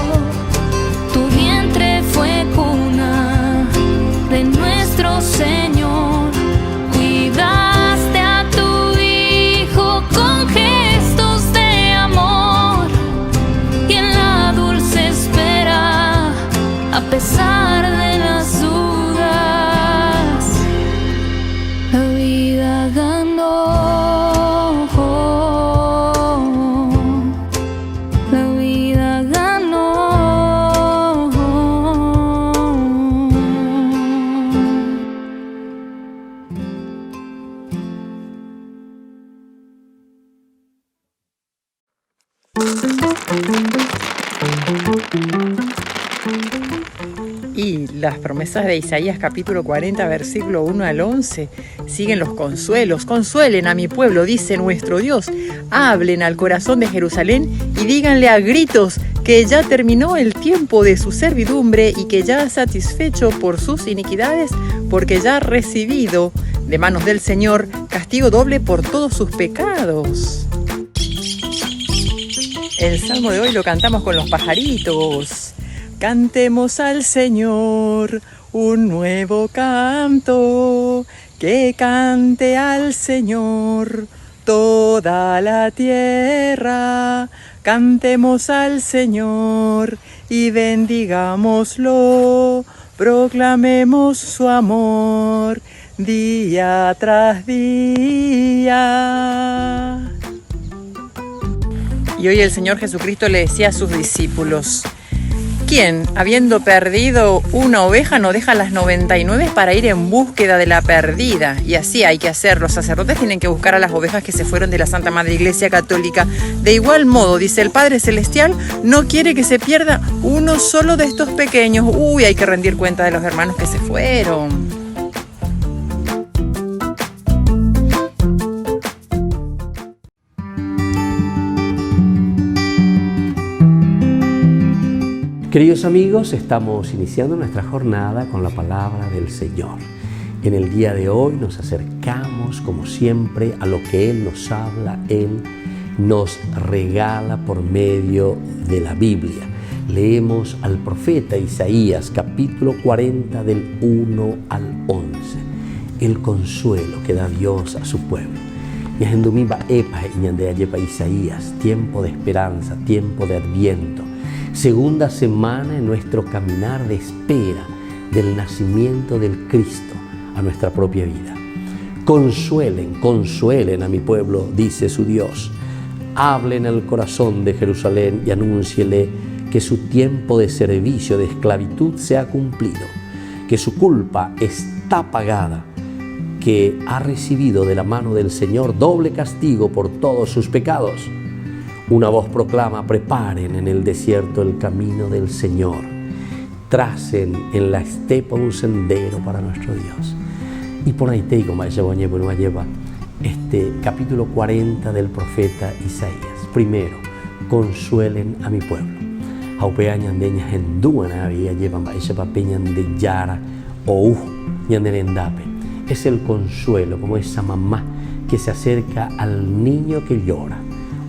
Tu vientre fue cuna de nuestro Señor, cuidaste a tu Hijo con gestos de amor, y en la dulce espera, a pesar de las dudas, la vida ganó. La vida ganó. Y las promesas de Isaías capítulo 40, versículo 1 al 11, siguen los consuelos. Consuelen a mi pueblo, dice nuestro Dios. Hablen al corazón de Jerusalén y díganle a gritos que ya terminó el tiempo de su servidumbre y que ya ha satisfecho por sus iniquidades, porque ya ha recibido de manos del Señor castigo doble por todos sus pecados. El salmo de hoy lo cantamos con los pajaritos. Cantemos al Señor un nuevo canto, que cante al Señor toda la tierra. Cantemos al Señor y bendigámoslo, proclamemos su amor día tras día. Y hoy el Señor Jesucristo le decía a sus discípulos: ¿quién, habiendo perdido una oveja, no deja las 99 para ir en búsqueda de la perdida? Y así hay que hacer. Los sacerdotes tienen que buscar a las ovejas que se fueron de la Santa Madre Iglesia Católica. De igual modo, dice el Padre Celestial, no quiere que se pierda uno solo de estos pequeños. Uy, hay que rendir cuenta de los hermanos que se fueron. Queridos amigos, estamos iniciando nuestra jornada con la palabra del Señor. En el día de hoy nos acercamos, como siempre, a lo que Él nos habla, Él nos regala por medio de la Biblia. Leemos al profeta Isaías, capítulo 40, del 1 al 11. El consuelo que da Dios a su pueblo. Isaías, tiempo de esperanza, tiempo de Adviento. Segunda semana en nuestro caminar de espera del nacimiento del Cristo a nuestra propia vida. Consuelen, consuelen a mi pueblo, dice su Dios. Hablen al corazón de Jerusalén y anúnciele que su tiempo de servicio, de esclavitud se ha cumplido, que su culpa está pagada, que ha recibido de la mano del Señor doble castigo por todos sus pecados. Una voz proclama: preparen en el desierto el camino del Señor, tracen en la estepa un sendero para nuestro Dios. Y por ahí te como lleva capítulo 40 del profeta Isaías. Primero, consuelen a mi pueblo. Es el consuelo, como esa mamá que se acerca al niño que llora.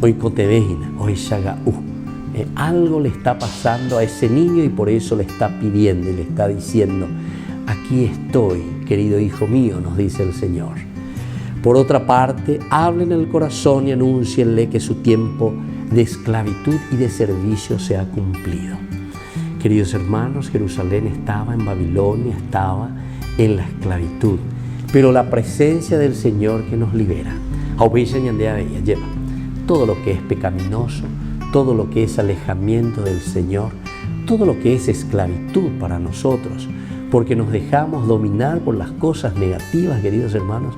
Hoy cotevejina, hoy shaga algo le está pasando a ese niño y por eso le está pidiendo y le está diciendo: aquí estoy, querido hijo mío, nos dice el Señor. Por otra parte, hablen al corazón y anúncienle que su tiempo de esclavitud y de servicio se ha cumplido. Queridos hermanos, Jerusalén estaba en Babilonia, estaba en la esclavitud, pero la presencia del Señor que nos libera. Lleva todo lo que es pecaminoso, todo lo que es alejamiento del Señor, todo lo que es esclavitud para nosotros, porque nos dejamos dominar por las cosas negativas, queridos hermanos.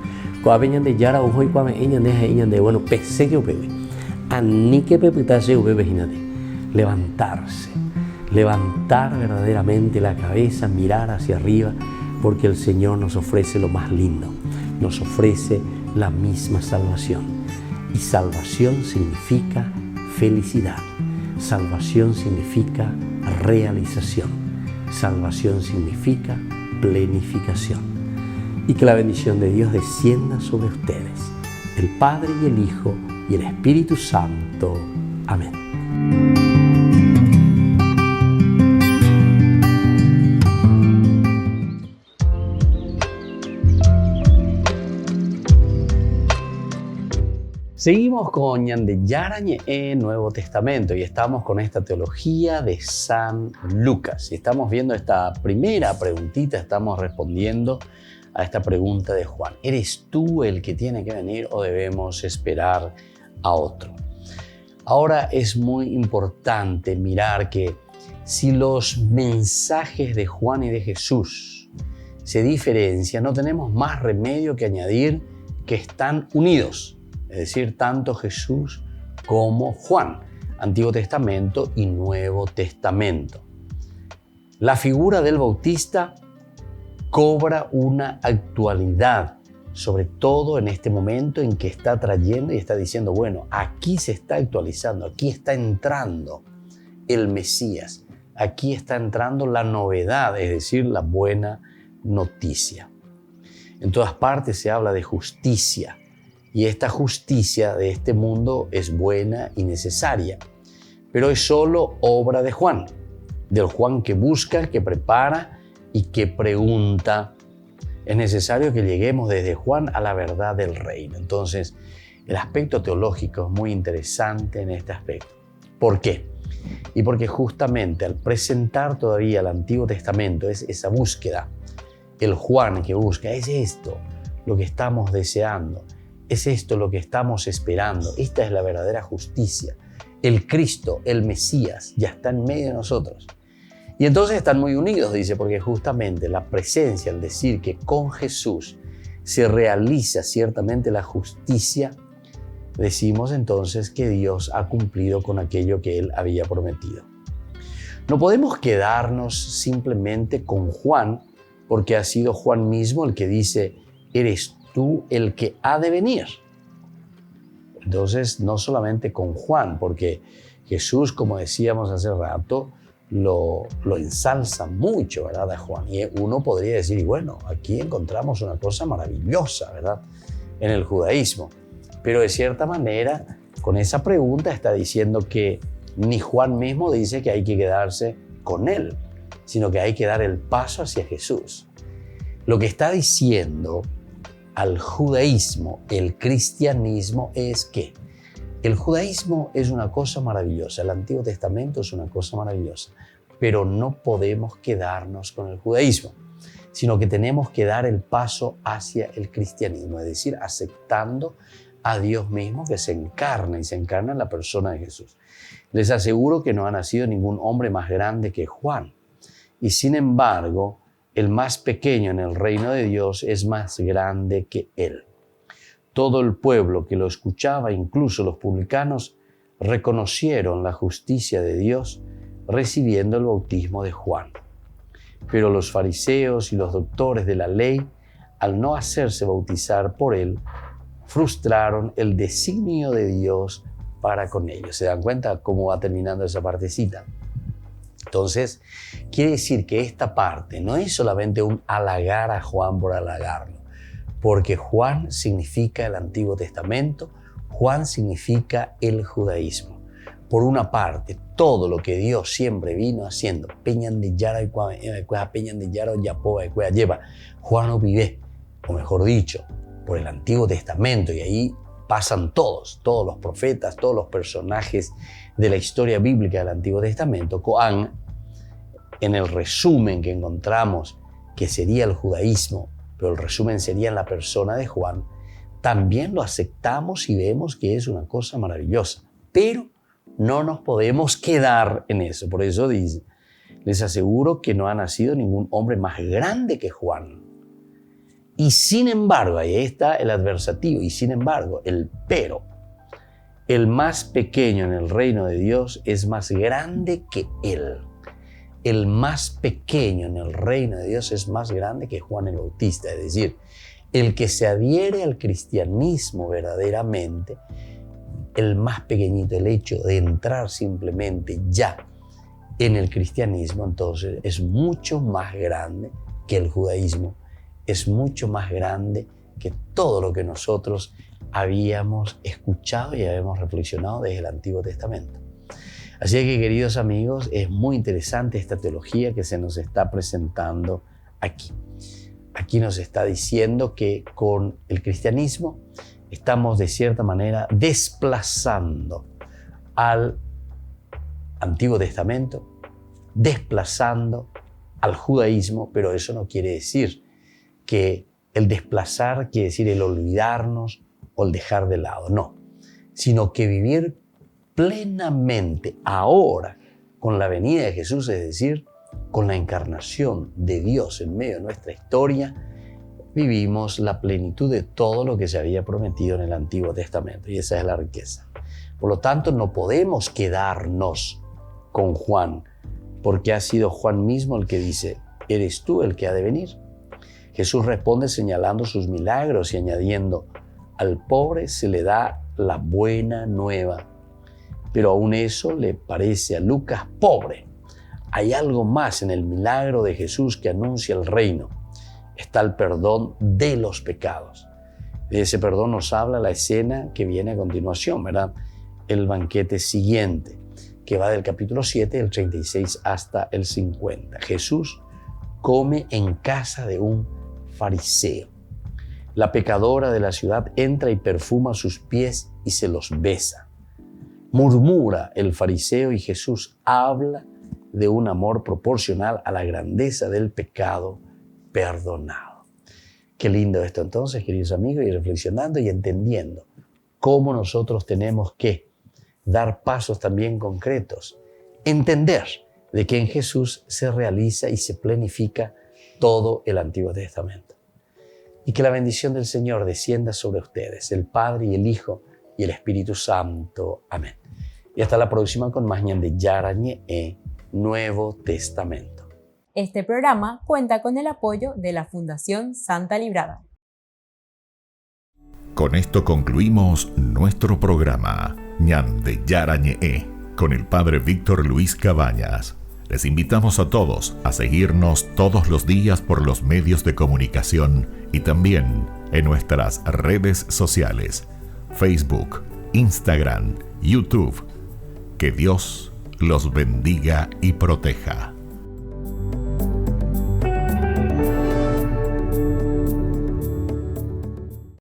Levantar verdaderamente la cabeza, mirar hacia arriba, porque el Señor nos ofrece lo más lindo, nos ofrece la misma salvación. Y salvación significa felicidad, salvación significa realización, salvación significa plenificación. Y que la bendición de Dios descienda sobre ustedes, el Padre y el Hijo y el Espíritu Santo. Amén. Seguimos con Ñande Yarañe en Nuevo Testamento y estamos con esta teología de San Lucas. Y estamos viendo esta primera preguntita, estamos respondiendo a esta pregunta de Juan. ¿Eres tú el que tiene que venir o debemos esperar a otro? Ahora es muy importante mirar que si los mensajes de Juan y de Jesús se diferencian, no tenemos más remedio que añadir que están unidos. Es decir, tanto Jesús como Juan, Antiguo Testamento y Nuevo Testamento. La figura del Bautista cobra una actualidad, sobre todo en este momento en que está trayendo y está diciendo, bueno, aquí se está actualizando, aquí está entrando el Mesías, aquí está entrando la novedad, es decir, la buena noticia. En todas partes se habla de justicia. Y esta justicia de este mundo es buena y necesaria, pero es solo obra de Juan, del Juan que busca, que prepara y que pregunta. Es necesario que lleguemos desde Juan a la verdad del reino. Entonces, el aspecto teológico es muy interesante en este aspecto. ¿Por qué? Y porque justamente al presentar todavía el Antiguo Testamento es esa búsqueda, el Juan que busca, es esto lo que estamos deseando. Es esto lo que estamos esperando. Esta es la verdadera justicia. El Cristo, el Mesías, ya está en medio de nosotros. Y entonces están muy unidos, dice, porque justamente la presencia, al decir que con Jesús se realiza ciertamente la justicia, decimos entonces que Dios ha cumplido con aquello que Él había prometido. No podemos quedarnos simplemente con Juan, porque ha sido Juan mismo el que dice, eres tú el que ha de venir. Entonces, no solamente con Juan, porque Jesús, como decíamos hace rato, lo ensalzan mucho, ¿verdad?, a Juan. Y uno podría decir, y bueno, aquí encontramos una cosa maravillosa, ¿verdad?, en el judaísmo. Pero de cierta manera, con esa pregunta está diciendo que ni Juan mismo dice que hay que quedarse con él, sino que hay que dar el paso hacia Jesús. Lo que está diciendo al judaísmo, el cristianismo, es que el judaísmo es una cosa maravillosa, el Antiguo Testamento es una cosa maravillosa, pero no podemos quedarnos con el judaísmo, sino que tenemos que dar el paso hacia el cristianismo, es decir, aceptando a Dios mismo que se encarna y se encarna en la persona de Jesús. Les aseguro que no ha nacido ningún hombre más grande que Juan, y sin embargo, el más pequeño en el reino de Dios es más grande que él. Todo el pueblo que lo escuchaba, incluso los publicanos, reconocieron la justicia de Dios recibiendo el bautismo de Juan. Pero los fariseos y los doctores de la ley, al no hacerse bautizar por él, frustraron el designio de Dios para con ellos. ¿Se dan cuenta cómo va terminando esa partecita? Entonces, quiere decir que esta parte no es solamente un halagar a Juan por halagarlo, porque Juan significa el Antiguo Testamento, Juan significa el judaísmo. Por una parte, todo lo que Dios siempre vino haciendo, Juan no vive, o mejor dicho, por el Antiguo Testamento, y ahí pasan todos los profetas, todos los personajes de la historia bíblica del Antiguo Testamento. Juan, en el resumen que encontramos, que sería el judaísmo, pero el resumen sería en la persona de Juan, también lo aceptamos y vemos que es una cosa maravillosa. Pero no nos podemos quedar en eso. Por eso dice, les aseguro que no ha nacido ningún hombre más grande que Juan. Y sin embargo, ahí está el adversativo, y sin embargo, el pero. El más pequeño en el reino de Dios es más grande que él. El más pequeño en el reino de Dios es más grande que Juan el Bautista. Es decir, el que se adhiere al cristianismo verdaderamente, el más pequeñito, el hecho de entrar simplemente ya en el cristianismo, entonces es mucho más grande que el judaísmo, es mucho más grande que todo lo que nosotros habíamos escuchado y habíamos reflexionado desde el Antiguo Testamento. Así que, queridos amigos, es muy interesante esta teología que se nos está presentando aquí. Aquí nos está diciendo que con el cristianismo estamos de cierta manera desplazando al Antiguo Testamento, desplazando al judaísmo, pero eso no quiere decir que el desplazar quiere decir el olvidarnos o el dejar de lado, no, sino que vivir plenamente ahora con la venida de Jesús, es decir, con la encarnación de Dios en medio de nuestra historia, vivimos la plenitud de todo lo que se había prometido en el Antiguo Testamento, y esa es la riqueza. Por lo tanto, no podemos quedarnos con Juan, porque ha sido Juan mismo el que dice, ¿eres tú el que ha de venir? Jesús responde señalando sus milagros y añadiendo, al pobre se le da la buena nueva. Pero aún eso le parece a Lucas pobre. Hay algo más en el milagro de Jesús que anuncia el reino. Está el perdón de los pecados. De ese perdón nos habla la escena que viene a continuación, ¿verdad? El banquete siguiente, que va del capítulo 7, del 36 hasta el 50. Jesús come en casa de un fariseo. La pecadora de la ciudad entra y perfuma sus pies y se los besa. Murmura el fariseo y Jesús habla de un amor proporcional a la grandeza del pecado perdonado. Qué lindo esto entonces, queridos amigos, y reflexionando y entendiendo cómo nosotros tenemos que dar pasos también concretos, entender de que en Jesús se realiza y se planifica todo el Antiguo Testamento. Y que la bendición del Señor descienda sobre ustedes, el Padre y el Hijo y el Espíritu Santo. Amén. Y hasta la próxima con más de Yarañe Nuevo Testamento. Este programa cuenta con el apoyo de la Fundación Santa Librada. Con esto concluimos nuestro programa Ñande Yarañe con el Padre Víctor Luis Cabañas. Les invitamos a todos a seguirnos todos los días por los medios de comunicación y también en nuestras redes sociales, Facebook, Instagram, YouTube. Que Dios los bendiga y proteja.